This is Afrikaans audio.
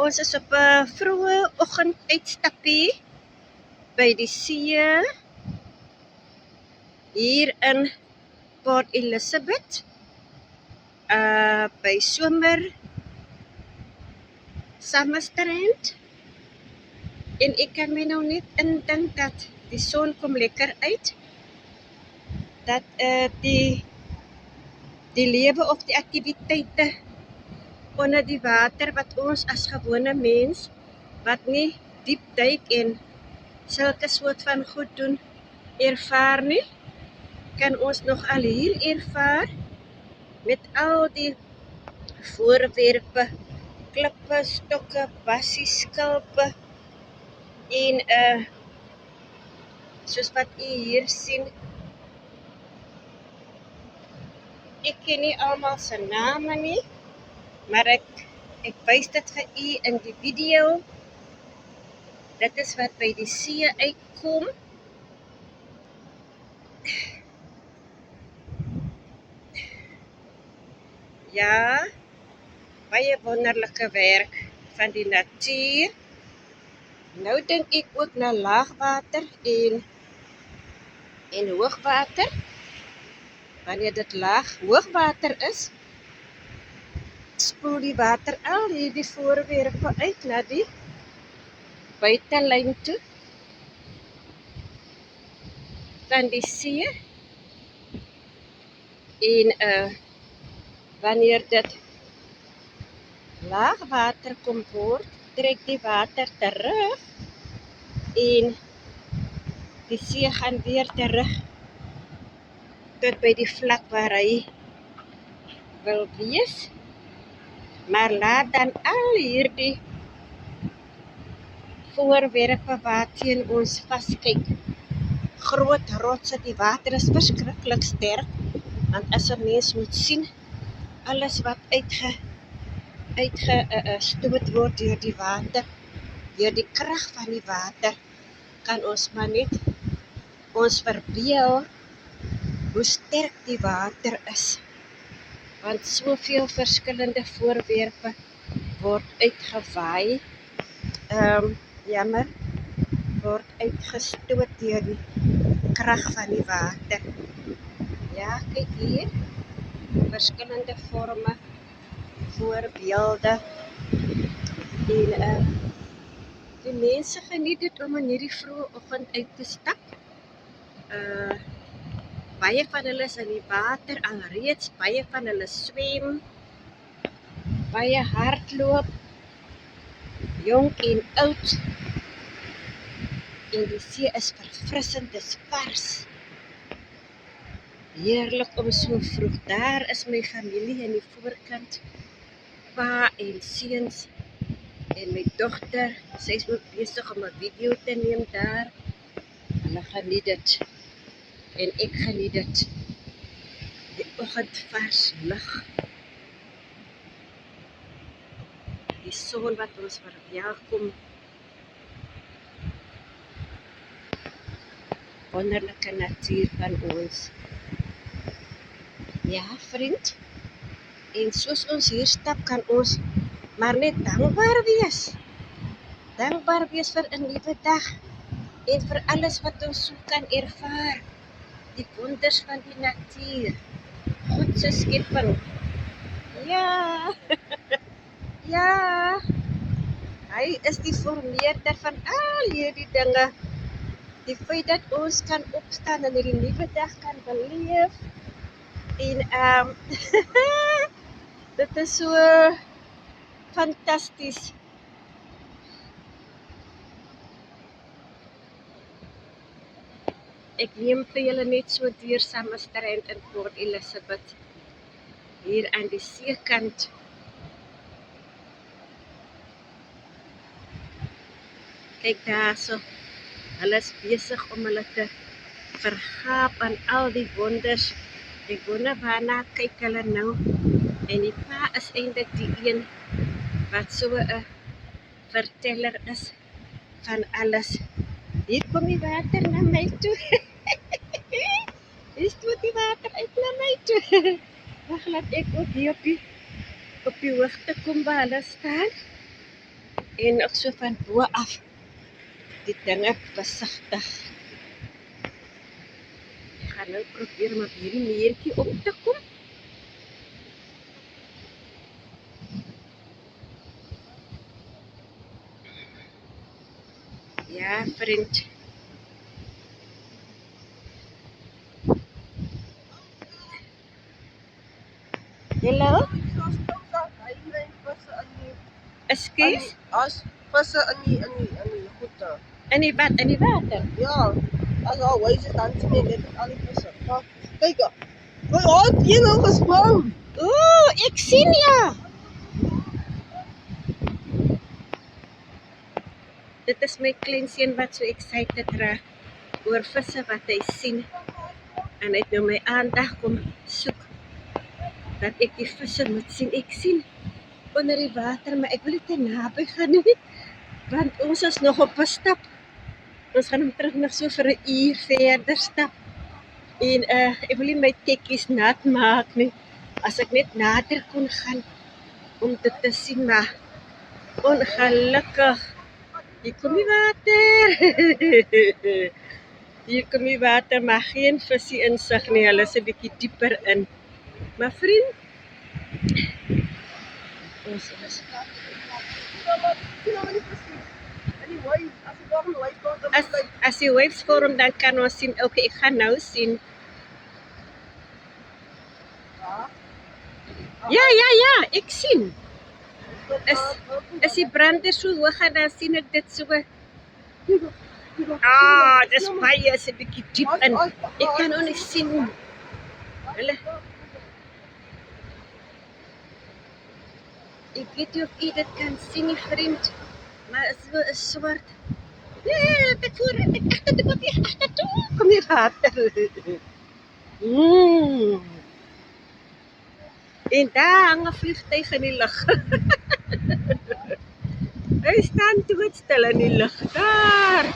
Ons is op 'n vroeë oggenduitstappie by die see hier in Port Elizabeth. By Somerstrand. En ek kan my nou net indink dat die son kom lekker uit. Dat die lewe of die aktiwiteite onder die water wat ons as gewone mens wat nie diep duik en sulke soort van goed doen ervaar nie, kan ons nog al hier ervaar met al die voorwerpe, klippe, stokke, bassies, skulpe en soos wat u hier sien. Ek ken nie almal se name nie, maar ek wys dit vir u in die video. Dit is wat by die see uitkom. Ja, baie wonderlike werk van die natuur. Nou dink ek ook na laagwater en hoogwater. Wanneer dit hoogwater is, spoel die water al hierdie voorwerpe uit na die buitelyn toe van die see. En wanneer dit laagwater kom word, trek die water terug en die see gaan weer terug tot by die vlak waar hy wil wees. Maar laat dan al hierdie voorwerpe waarteen ons vaskyk, groot rotse, die water is verskriklik sterk, want as 'n mens moet sien, alles wat uitgestoot word deur die water, deur die krag van die water, kan ons maar net ons verbeel hoe sterk die water is. Want soveel verskillende voorwerpe word uitgewaai, word uitgestoot deur die krag van die water. Ja, kyk hier, verskillende vorme, voorbeelde. En die mense geniet dit om in hierdie vroeë oggend uit te stap. Baie van hulle is in die water alreeds, baie van hulle swem, baie hardloop, jong en oud. En die see is verfrissend, dis vars. Heerlik om so vroeg. Daar is my familie in die voorkant, pa en seuns en my dogter. Sy is ook besig om 'n video te neem daar. Hulle geniet dit. En ek geniet dit. Die oggendvars lig. Die son wat ons verwelkom. Wonderlike natuur van ons. Ja, vriend. En soos ons hier stap, kan ons maar net dankbaar wees. Dankbaar wees vir 'n nuwe dag. En vir alles wat ons so kan ervaar. Die wonders van die natuur. God se skepping. Ja. Ja. Hy is die formeerder van al hierdie dinge. Die feit dat ons kan opstaan en hierdie nuwe dag kan beleef. En dit is so fantasties. Ek neem vir julle net so deur Somerstrand in Port Elizabeth. Hier aan die seekant. Kyk daarso. Hulle is besig om hulle te vergaap aan al die wonders. Ek wonder waarna kyk hulle nou. En die pa is eintlik die een wat so 'n verteller is van alles. Hier kom die water na my toe. Hier stoot die water uit na my toe. Wag, laat ek ook hier op die hoogte kom waar hulle staan. En ook so van bo af die dinge besigtig. Ek gaan nou probeer om op hierdie muurtjie op te kom. Ja, vriend. Hallo? Ekskuus? As visse in die goede. In die wat? In die water? Ja, as al wyse dan sien jy net al die visse. Maar kyk, my hond hier nou gespring. Ooh, ek sien ja. Dit is my kleinseun wat so excited raak oor visse wat hy sien. En hy het nou my aandag kom soek dat ek die visse moet sien. Ek sien onder die water, maar ek wil nie te naby gaan nie, want ons is nog op 'n stap. Ons gaan hom terug nog so vir 'n uur verder stap. En ek wil nie my tekkies nat maak nie. As ek net nader kon gaan om dit te sien, maar ongelukkig. Hier kom die water. Hier kom die water, maar geen visie insig nie. Hulle is 'n bietjie dieper in. Maar vriend, ons as die waves vorm, dan kan ons sien. Okay, ek gaan nou sien. Ja, ek sien. As die brander so hoog gaan, dan sien ek dit so. Dis baie is 'n bietjie diep in. Ek kan nog nie sien. Hulle. Ek weet nie of jy dit kan sien nie, vriend. Maar dit is swart. Nee, ek voel ek agtertoe. Kom hier water. En daar hang 'n vliegtuig in die lug. Hy staan doodstil in die lug daar.